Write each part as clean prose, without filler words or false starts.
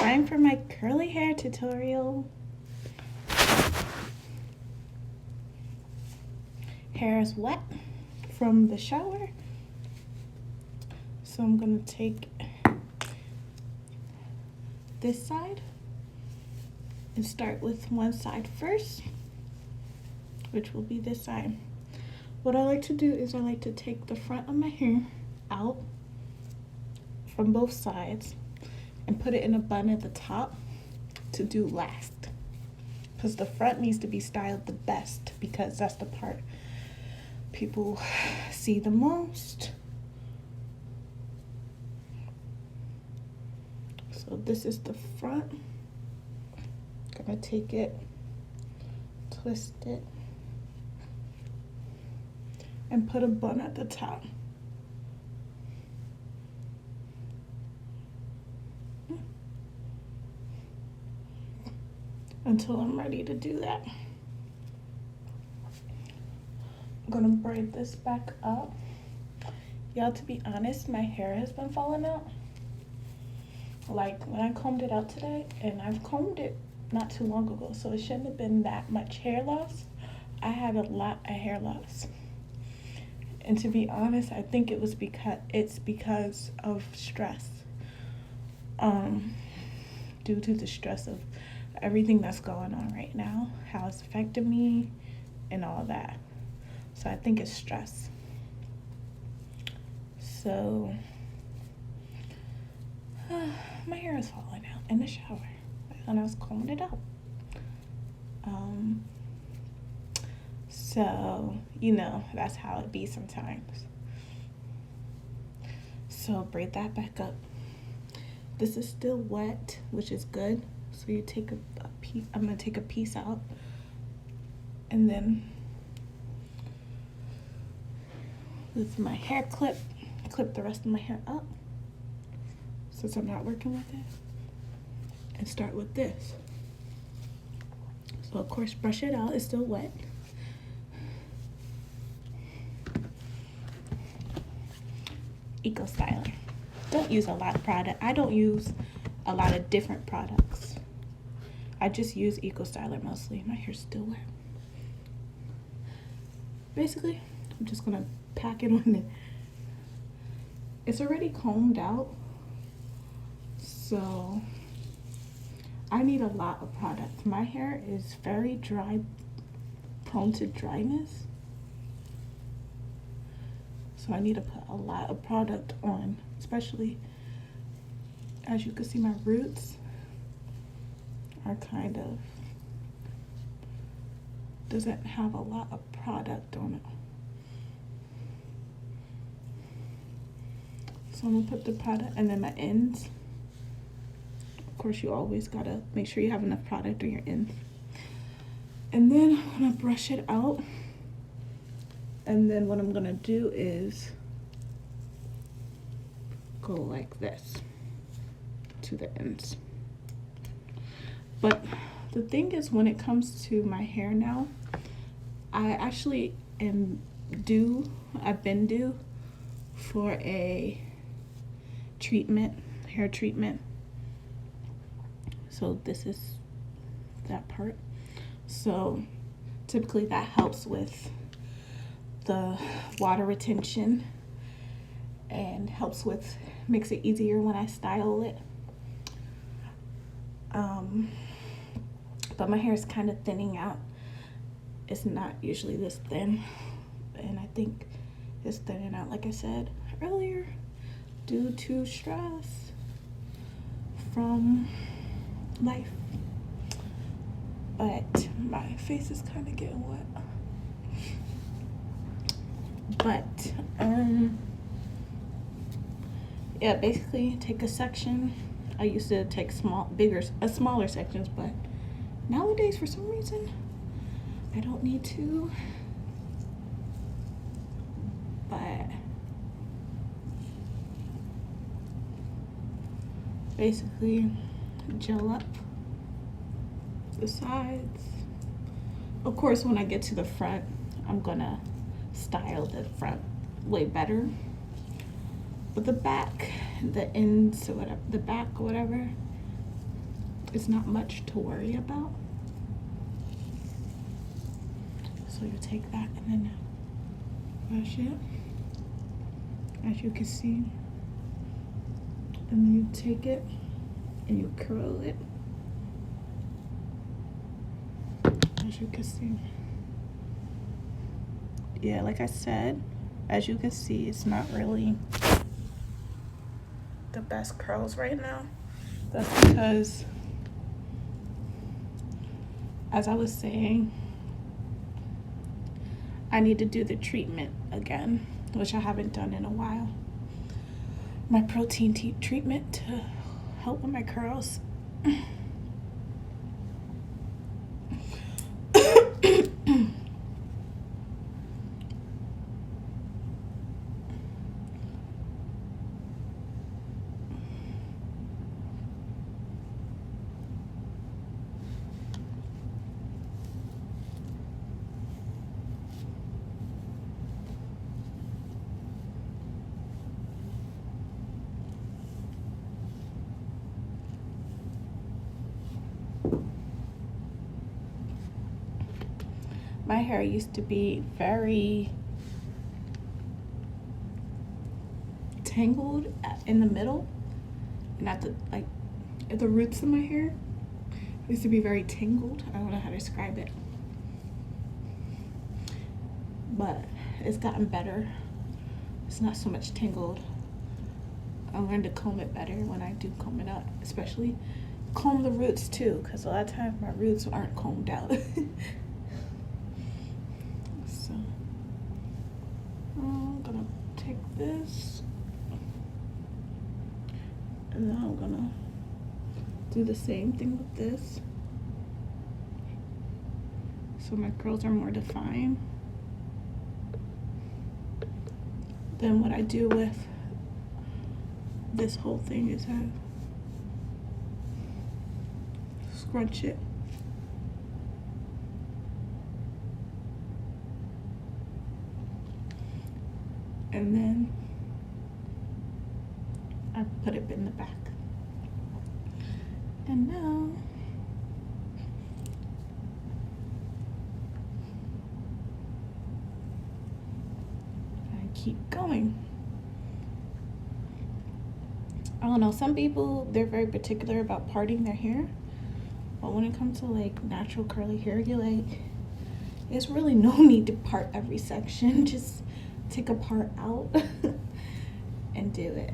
time for my curly hair tutorial. Hair is wet from the shower, so I'm gonna take this side and start with one side first, which will be this side. What I like to do is I like to take the front of my hair out from both sides and put it in a bun at the top to do last, because the front needs to be styled the best, because that's the part people see the most. So this is the front. I'm gonna take it, twist it, and put a bun at the top. Until I'm ready to do that. I'm gonna braid this back up. Y'all, to be honest, my hair has been falling out. Like when I combed it out today, and I've combed it not too long ago, so it shouldn't have been that much hair loss. I had a lot of hair loss. And to be honest, I think it's because of stress. Due to the stress of everything that's going on right now, how it's affecting me and all that. So I think it's stress. So my hair is falling out in the shower and I was combing it out. So you know, that's how it be sometimes. So braid that back up. This is still wet, which is good. So you take a piece, I'm gonna take a piece out, and then with my hair clip the rest of my hair up, since I'm not working with it, and start with this. So of course brush it out, it's still wet. Eco Styler. Don't use a lot of product. I don't use a lot of different products. I just use Eco Styler mostly. My hair's still wet. Basically, I'm just gonna pack it on it. It's already combed out, so I need a lot of product. My hair is very dry, prone to dryness. So I need to put a lot of product on, especially as you can see my roots are kind of, doesn't have a lot of product on it. So I'm gonna put the product, and then my ends. Of course, you always gotta make sure you have enough product on your ends. And then I'm gonna brush it out. And then what I'm gonna do is go like this to the ends. But the thing is, when it comes to my hair now, I actually I've been due for a treatment, hair treatment. So this is that part. So typically that helps with the water retention and makes it easier when I style it. But my hair is kind of thinning out. It's not usually this thin, and I think it's thinning out, like I said earlier, due to stress from life. But my face is kind of getting wet. But yeah, basically take a section. I used to take smaller sections, but nowadays for some reason I don't need to. But basically gel up the sides. Of course, when I get to the front, I'm gonna style the front way better. But the back, the ends or whatever, the back or whatever, it's not much to worry about. So you take that and then brush it, as you can see, and then you take it and you curl it, as you can see. Yeah, like I said, as you can see, it's not really the best curls right now. That's because, as I was saying, I need to do the treatment again, which I haven't done in a while. My protein treatment to help with my curls. My hair used to be very tangled in the middle, and at the roots of my hair, it used to be very tangled. I don't know how to describe it, but it's gotten better. It's not so much tangled. I learned to comb it better when I do comb it out, especially comb the roots too, because a lot of times my roots aren't combed out. So I'm gonna take this and then I'm gonna do the same thing with this, so my curls are more defined. Then what I do with this whole thing is I scrunch it. And then I put it in the back. And now I keep going. I don't know, some people, they're very particular about parting their hair, but when it comes to like natural curly hair, you're like, there's really no need to part every section. Just take a part out and do it.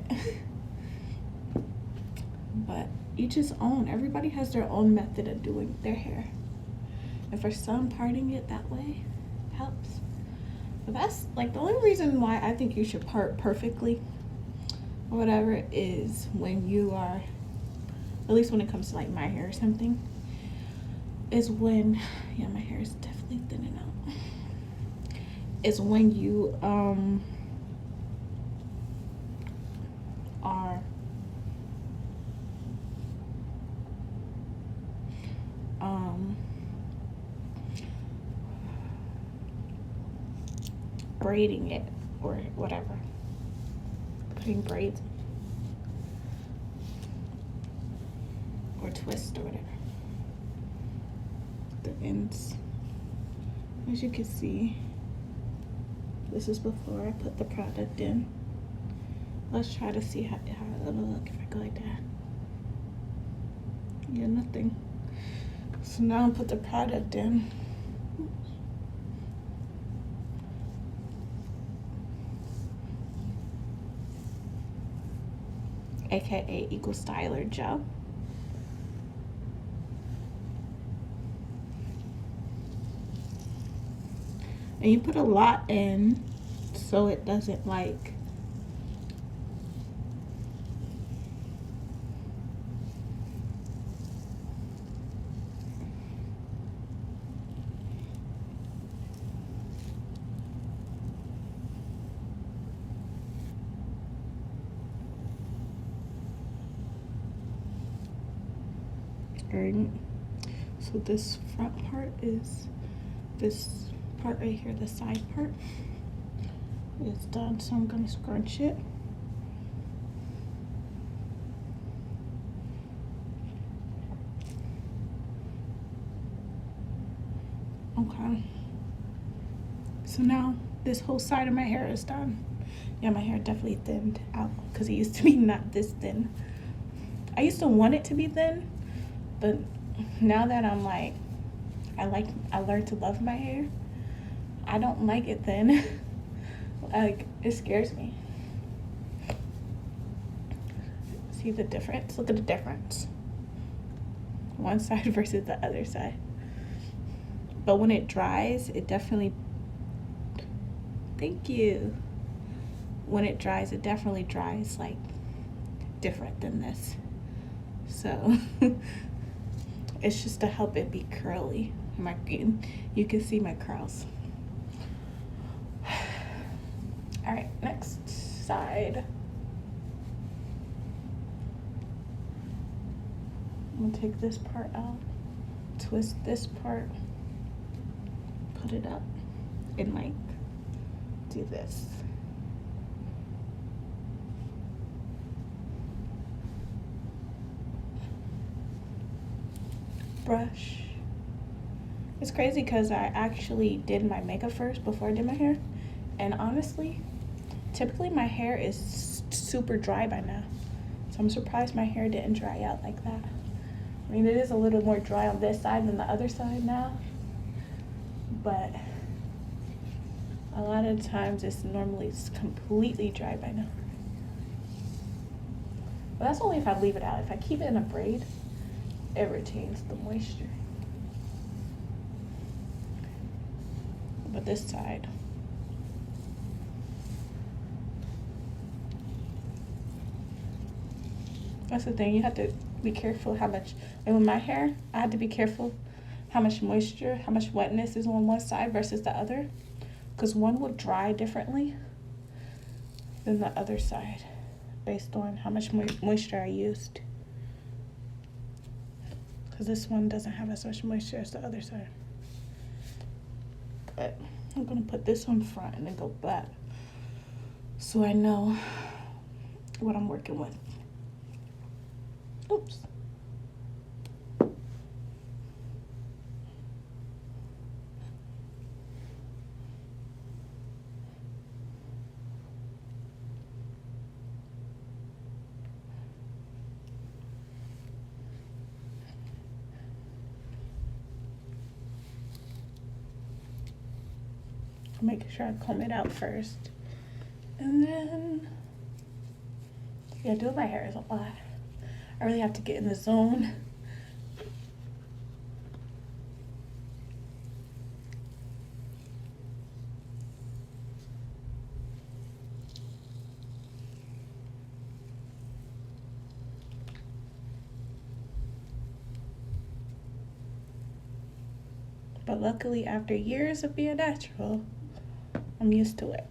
But each his own. Everybody has their own method of doing their hair, and for some, parting it that way helps. But that's like the only reason why I think you should part perfectly or whatever is when you are, at least when it comes to like my hair or something, is when, yeah, my hair is definitely thinning out, is when you are braiding it or whatever, putting braids or twist or whatever. The ends, as you can see, this is before I put the product in. Let's try to see how it'll look if I go like that. Yeah, nothing. So now I'll put the product in. AKA Equal Styler Gel. And you put a lot in so it doesn't like so this front part is this part right here, the side part is done, so I'm gonna scrunch it. Okay. So now this whole side of my hair is done. Yeah, my hair definitely thinned out because it used to be not this thin. I used to want it to be thin, but now that I'm like, I learned to love my hair. I don't like it thin. Like, it scares me. See the difference? Look at the difference. One side versus the other side. But when it dries, it definitely, thank you. When it dries, it definitely dries like different than this. So it's just to help it be curly. You can see my curls. All right, next side. I'm gonna take this part out, twist this part, put it up, and like do this. Brush. It's crazy because I actually did my makeup first before I did my hair, and honestly, typically my hair is super dry by now, so I'm surprised my hair didn't dry out like that. I mean, it is a little more dry on this side than the other side now, but a lot of times it's normally completely dry by now. But that's only if I leave it out. If I keep it in a braid, it retains the moisture. But this side, that's the thing, you have to be careful how much, and with my hair, I had to be careful how much moisture, how much wetness is on one side versus the other, because one will dry differently than the other side based on how much moisture I used. Because this one doesn't have as much moisture as the other side. But I'm gonna put this on front and then go back so I know what I'm working with. Oops. Make sure I comb it out first. And then, yeah, doing my hair is a lot. I really have to get in the zone. But luckily, after years of being natural, I'm used to it.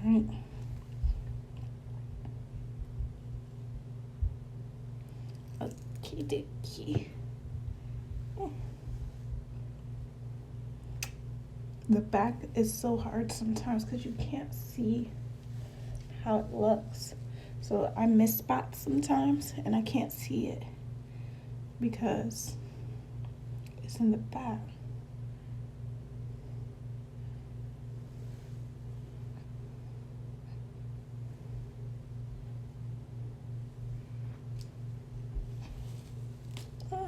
Right. Okie dokie. The back is so hard sometimes because you can't see how it looks. So I miss spots sometimes and I can't see it because it's in the back. Ah.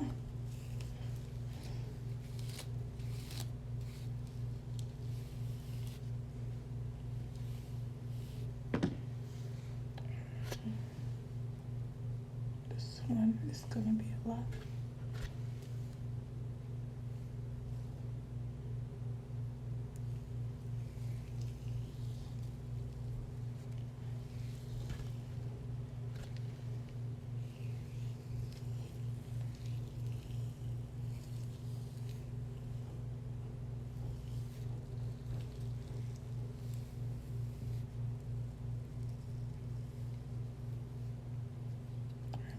This one is gonna be a lot.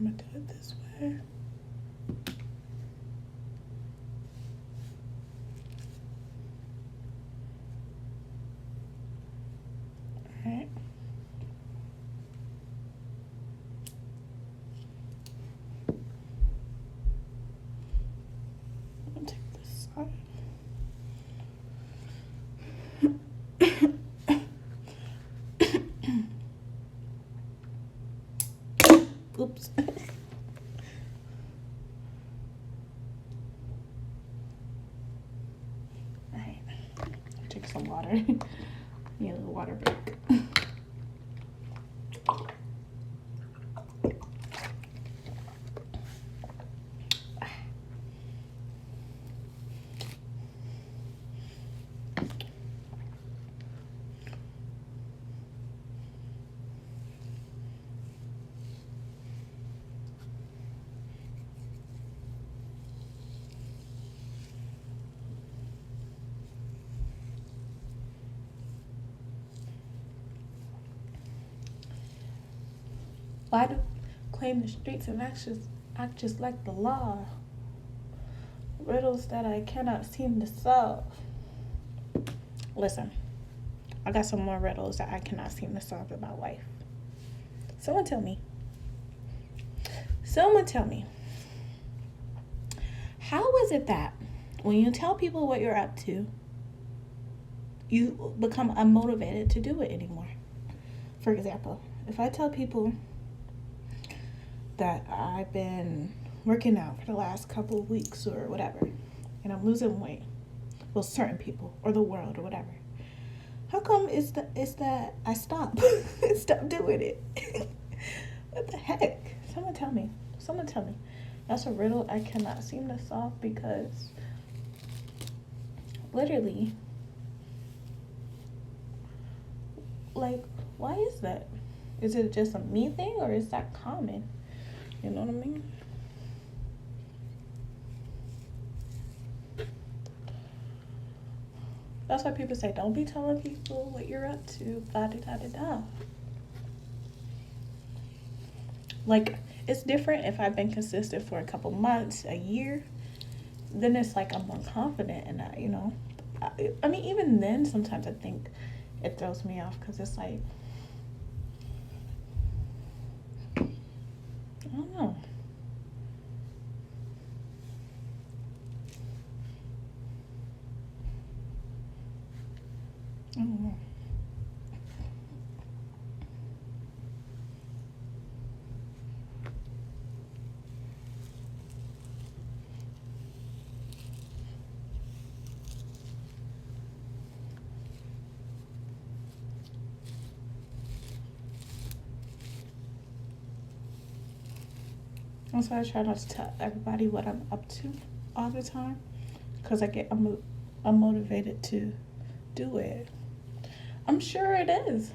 I'm gonna do it this way. All right. I'll take this side. Oops. Alright. Take some water. Need a little water break. Why do claim the streets and act just like the law? Riddles that I cannot seem to solve. Listen, I got some more riddles that I cannot seem to solve about life. Someone tell me. Someone tell me. How is it that when you tell people what you're up to, you become unmotivated to do it anymore? For example, if I tell people that I've been working out for the last couple of weeks or whatever, and I'm losing weight, well, certain people or the world or whatever, how come it's that I stop stop doing it? What the heck? Someone tell me. That's a riddle I cannot seem to solve, because literally, like, why is that? Is it just a me thing, or is that common? You know what I mean? That's why people say, don't be telling people what you're up to, blah, da, da, da, da. Like, it's different if I've been consistent for a couple months, a year. Then it's like I'm more confident in that, you know? I mean, even then, sometimes I think it throws me off, because it's like, I don't know. I don't know. That's why I try not to tell everybody what I'm up to all the time, because I get unmotivated to do it. I'm sure it is.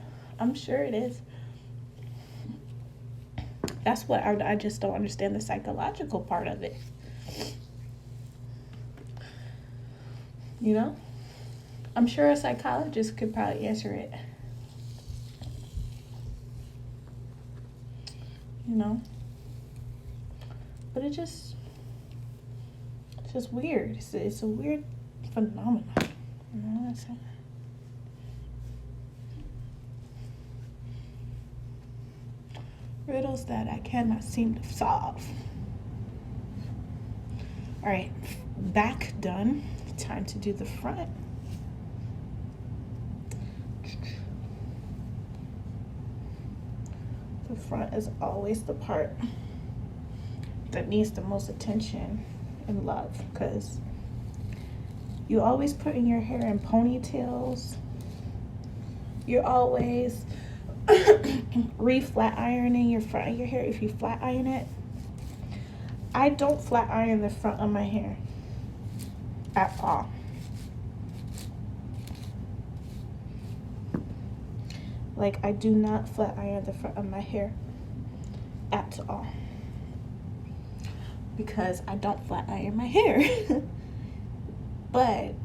That's what I just don't understand, the psychological part of it. You know? I'm sure a psychologist could probably answer it. You know? But it's just weird. It's a weird phenomenon. You know what I'm saying? Riddles that I cannot seem to solve. All right, back done. Time to do the front. The front is always the part that needs the most attention and love, because you always putting your hair in ponytails. You're always flat ironing your front of your hair if you flat iron it. I don't flat iron the front of my hair at all. Like, I do not flat iron the front of my hair at all, because I don't flat iron my hair. But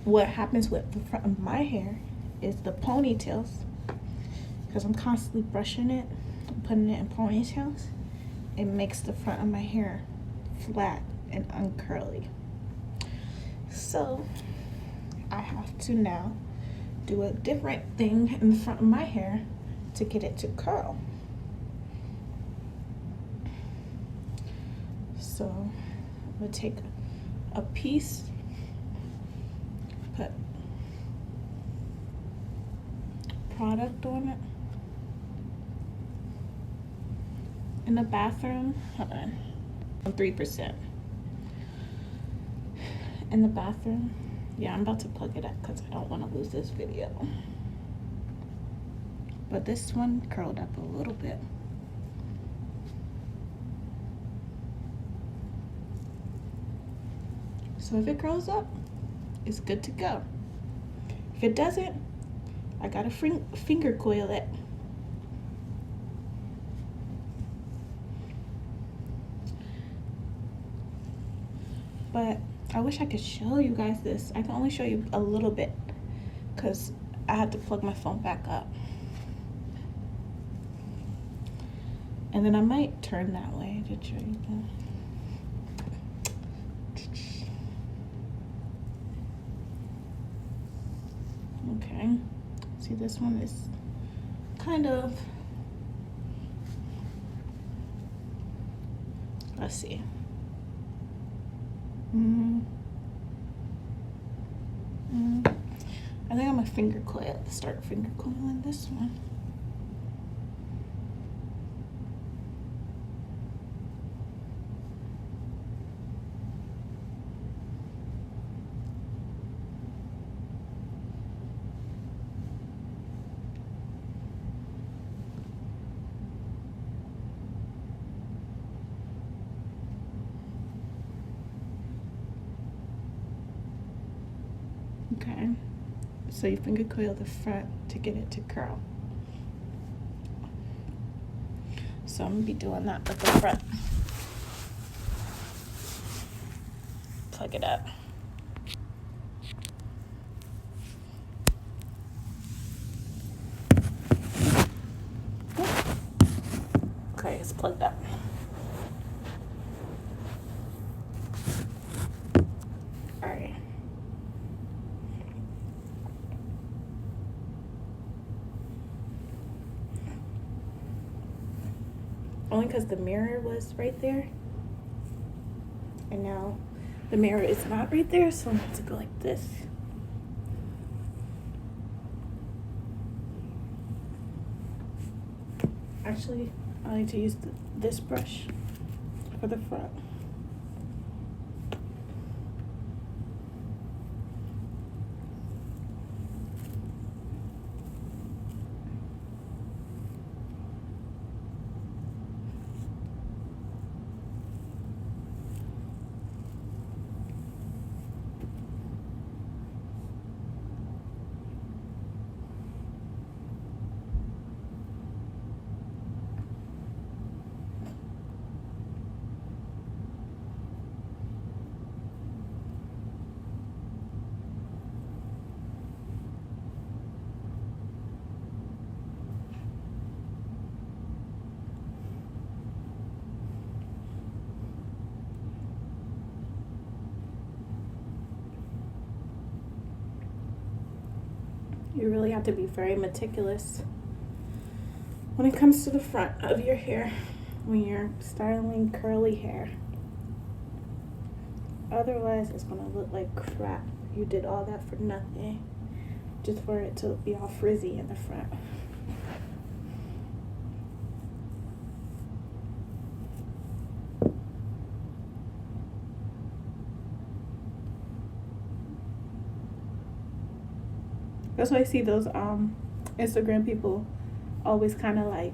what happens with the front of my hair is the ponytails, because I'm constantly brushing it and putting it in ponytails. It makes the front of my hair flat and uncurly. So I have to now do a different thing in the front of my hair to get it to curl. So I'm gonna take a piece, put product on it. In the bathroom, hold on, 3%. In the bathroom, yeah, I'm about to plug it up because I don't want to lose this video. But this one curled up a little bit. So if it curls up, it's good to go. If it doesn't, I gotta finger coil it. But I wish I could show you guys this. I can only show you a little bit because I had to plug my phone back up. And then I might turn that way to show you that. Okay, see, this one is kind of, let's see. I think I'm gonna finger coil, start finger coiling this one. Okay, so you finger coil the front to get it to curl. So I'm gonna be doing that with the front. Plug it up. Okay, it's plugged up. All right. Only because the mirror was right there, and now the mirror is not right there, so I'm going to go like this. Actually, I like to use this brush for the front. You really have to be very meticulous when it comes to the front of your hair when you're styling curly hair. Otherwise, it's gonna look like crap. You did all that for nothing, just for it to be all frizzy in the front. That's why I see those Instagram people always kind of like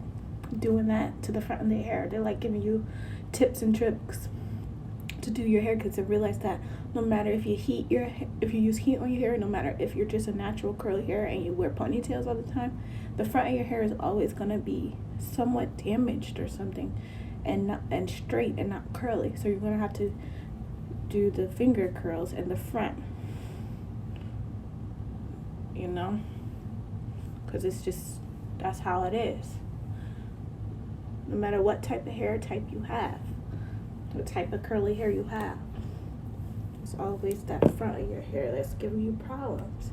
doing that to the front of their hair. They're like giving you tips and tricks to do your hair, because they realize that no matter if you use heat on your hair, no matter if you're just a natural curly hair and you wear ponytails all the time, the front of your hair is always gonna be somewhat damaged or something, and straight and not curly. So you're gonna have to do the finger curls in the front, you know, because it's just That's how it is. No matter what type of hair type you have, what type of curly hair you have, it's always that front of your hair that's giving you problems.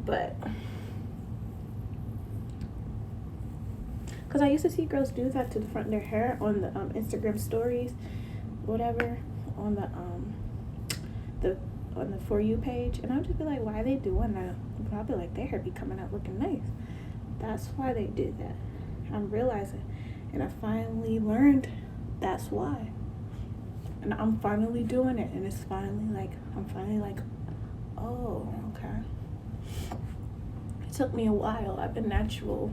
But because I used to see girls do that to the front of their hair on the Instagram stories, whatever, on the on the For You page, and I would just be like, why are they doing that? But I'll be like, their hair be coming out looking nice. That's why they did that. I'm realizing, and I finally learned that's why. And I'm finally doing it, and it's finally like, I'm finally like, oh, okay. It took me a while. I've been natural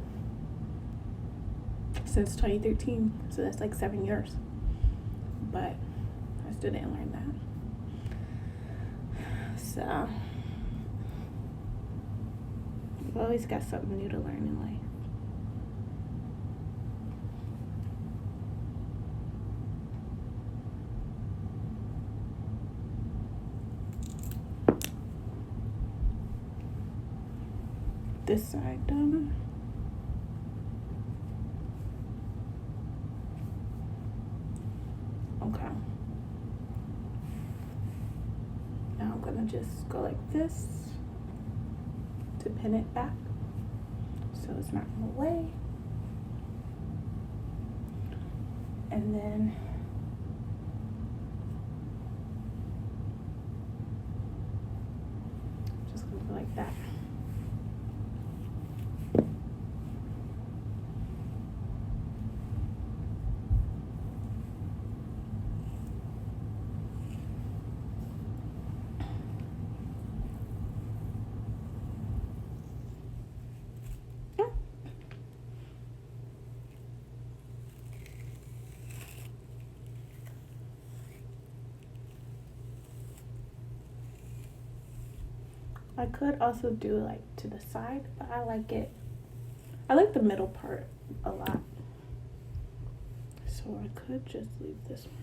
since 2013, so that's like 7 years. But I still didn't learn that. So you've always got something new to learn in life. This side done. Okay. Now I'm gonna just go like this to pin it back so it's not in the way. And then just gonna go like that. I could also do like to the side, but I like the middle part a lot. So I could just leave this one.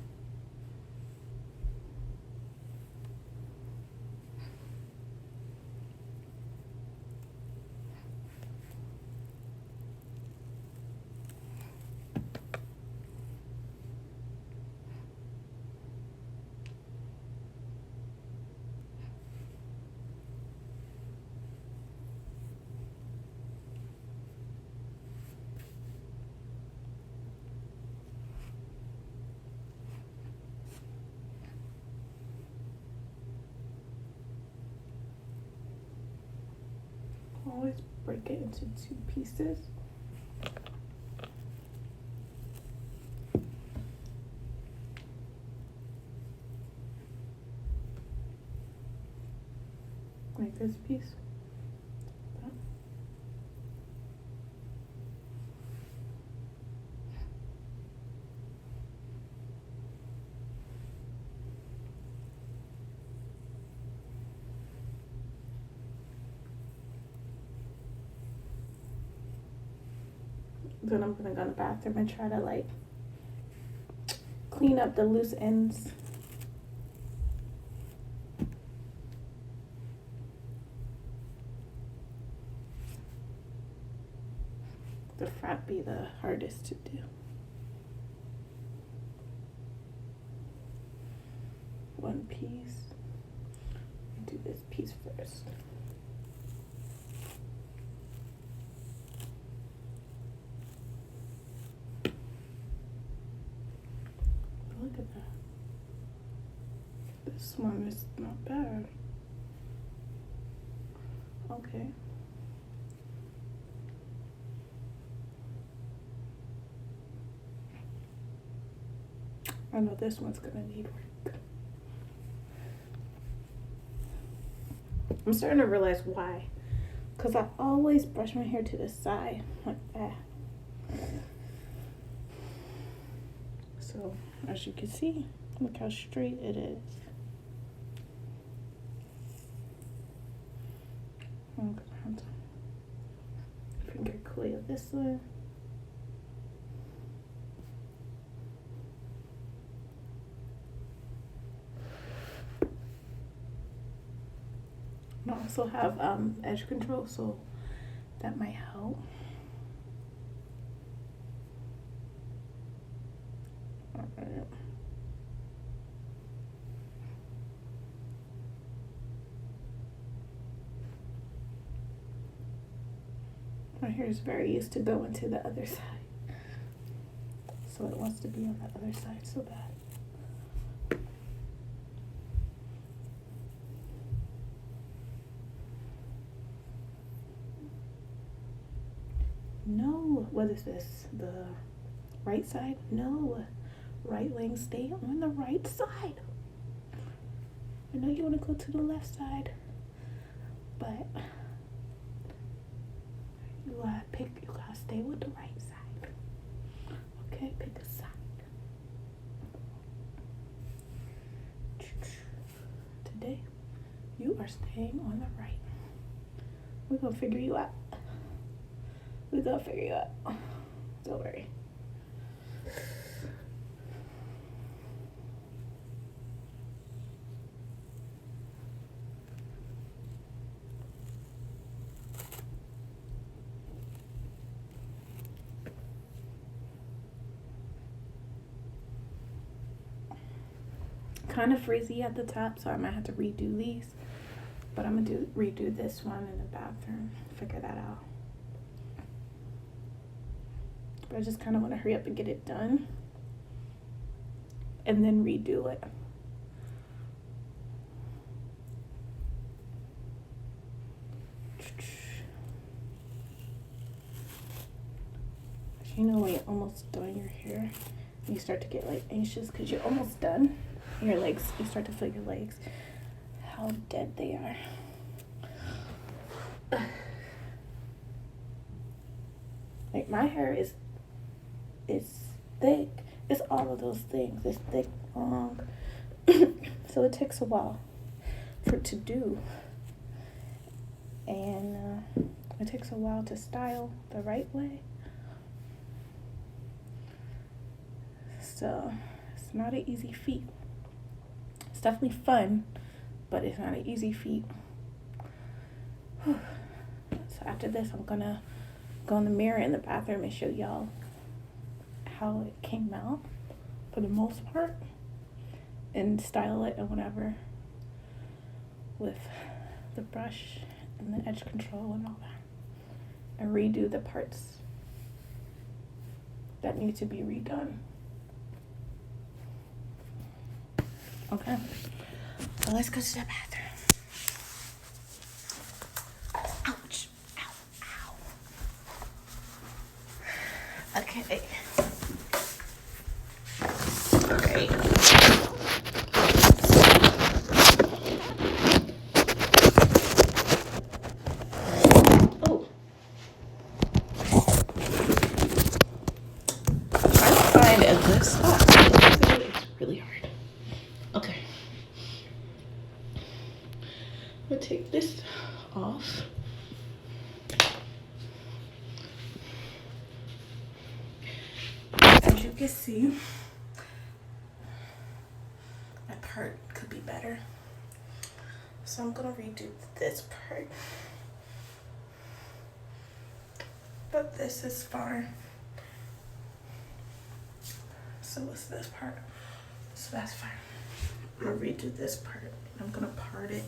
Always break it into 2 pieces. Like this piece. Then I'm gonna go to the bathroom and try to like clean up the loose ends. The front be the hardest to do. One piece. Do this piece first. Look at that. This one is not bad. Okay. I know this one's gonna need work. I'm starting to realize why. Because I always brush my hair to the side like that. So, as you can see, look how straight it is. I'm gonna have to finger coil this one. No, also have edge control, so that might help. All right. My hair is very used to going to the other side, so it wants to be on the other side so bad. No, what is this? The right side? No, right leg, stay on the right side. I know you want to go to the left side, but you gotta stay with the right side. Okay, pick a side. Today, you are staying on the right. We're gonna figure you out. We're gonna figure you out. Don't worry. Kind of frizzy at the top, so I might have to redo these, but I'm gonna redo this one in the bathroom, figure that out. But I just kind of want to hurry up and get it done and then redo it. You know when you're almost done your hair, you start to get like anxious because you're almost done. Your legs, you start to feel your legs, how dead they are. Like my hair is thick. It's all of those things. It's thick, long. So it takes a while for it to do. And it takes a while to style the right way. So it's not an easy feat. It's definitely fun, but it's not an easy feat. Whew. So after this, I'm gonna go in the mirror in the bathroom and show y'all how it came out for the most part, and style it and whatever with the brush and the edge control and all that, and redo the parts that need to be redone. Okay, so let's go to the bathroom. Ouch. Ow, ow. Okay. Alright. Oh. Trying to find a good spot. It's really hard. Okay. I'm gonna take this off. As you can see, my part could be better. So I'm gonna redo this part. But this is fine. So what's this part? So that's fine. I'm gonna redo this part. I'm gonna part it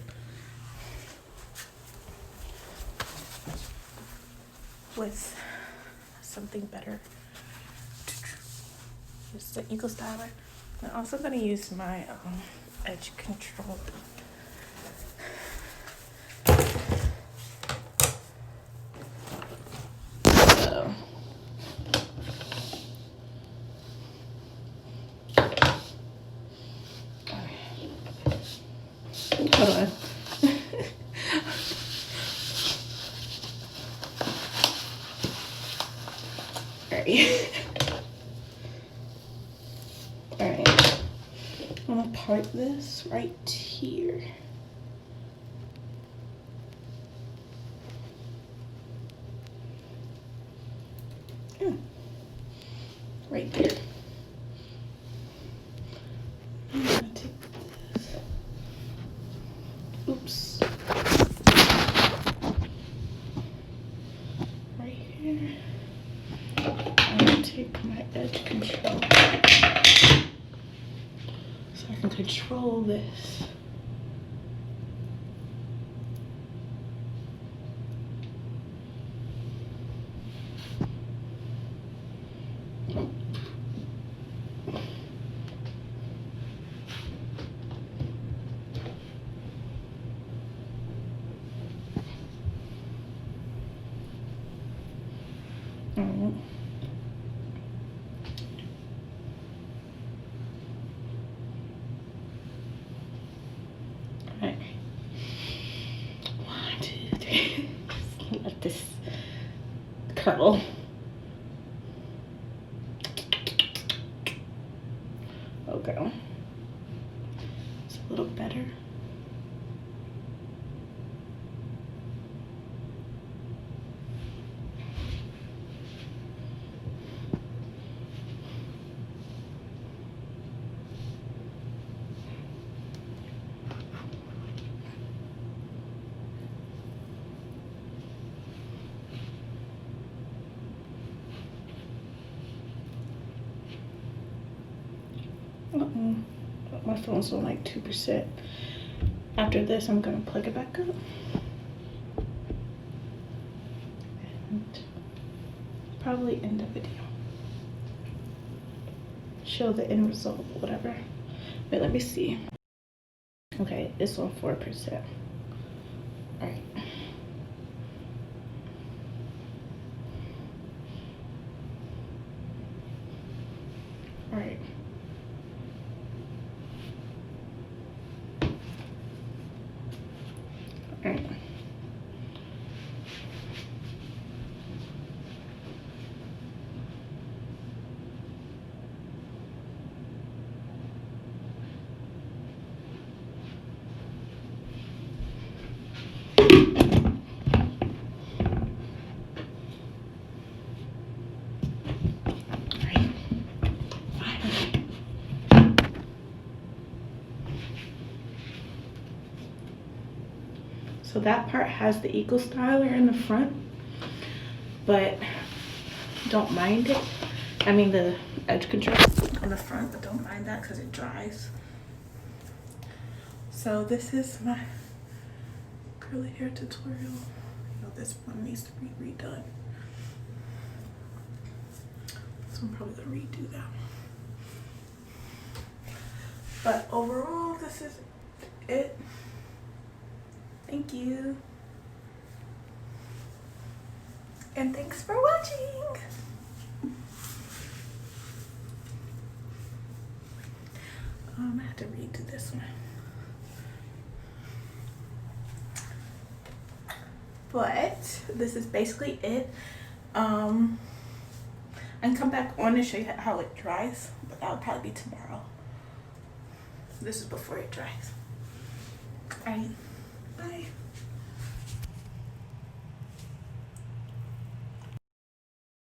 with something better. It's the Eagle Styler. I'm also gonna use my edge control. Hold on. Alright. Alright. I'm gonna part this right here. Right there. I'm gonna take this. Oops. here. I'm gonna take my edge control so I can control this. Alright. 1, 2, 3. Let this curl. Okay. It's a little better. My phone's on like 2%. After this, I'm gonna plug it back up. And probably end the video. Show the end result, whatever. Wait, let me see. Okay, it's on 4%. Alright. Alright. Alright. So that part has the eco styler in the front, but don't mind it. I mean the edge control on the front, but don't mind that because it dries. So this is my curly hair tutorial. You know, this one needs to be redone. So I'm probably gonna redo that. But overall, this is it. Thank you. And thanks for watching. I have to redo this one. But this is basically it. I can come back on and show you how it dries, but that'll probably be tomorrow. This is before it dries. Alright. Bye.